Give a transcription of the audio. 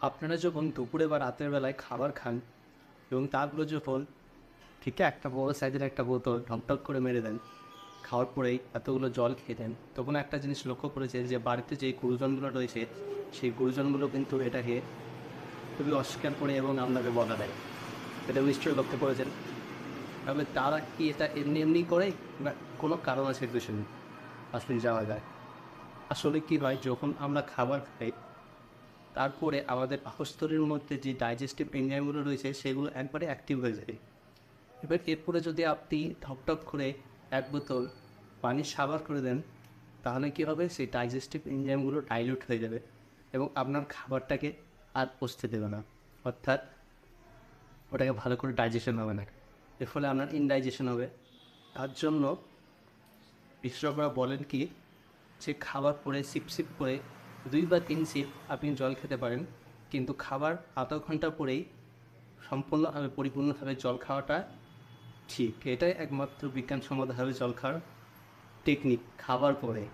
আপনারা যখন দুপুরে বা রাতের বেলায় খাবার খান এবং তারপরে যখন ঠিক একটা বড় সাইজের একটা বোতল ঢকঢক করে মেরে দেন, খাওয়ার পরেই এতগুলো জল খেয়ে দেন, তখন একটা জিনিস লক্ষ্য করেছে যে বাড়িতে যে গুরুজনগুলো রয়েছে সেই গুরুজনগুলো কিন্তু এটাকে খুবই অস্বীকার করে এবং আপনাকে বলা দেয়। এটা নিশ্চয়ই লক্ষ্য করেছেন। তবে তারা কি এটা এমনি এমনি করে, না কোনো কারণ আছে পেছনে? আসলে যাওয়া যায়। আসলে কি হয়, যখন আমরা খাবার খাই তারপরে আমাদের পাকস্থলীর মধ্যে যে ডাইজেস্টিভ এনজাইমগুলো রয়েছে সেগুলো একবারে অ্যাক্টিভ হয়ে যায়। এবার এরপরে যদি আপনি ঠকঠক করে এক বোতল পানি সাবার করে দেন, তাহলে কী হবে, সেই ডাইজেস্টিভ এনজাইমগুলো ডাইলিউট হয়ে যাবে এবং আপনার খাবারটাকে আর পচতে দেবে না। অর্থাৎ ওটাকে ভালো করে ডাইজেশন হবে না, এর ফলে আপনার ইনডাইজেশন হবে। তার জন্য বিশেষজ্ঞরা বলেন কি, যে খাবার পরে সিপ সিপ করে 2 বা 3 সিপ আপনি জল খেতে পারেন, কিন্তু খাবার আধা ঘন্টা পরেই সম্পূর্ণভাবে পরিপূর্ণভাবে জল খাওয়াটা ঠিক। এটাই একমাত্র বিজ্ঞানসম্মতভাবে জল খাওয়ার টেকনিক, খাবার পরে।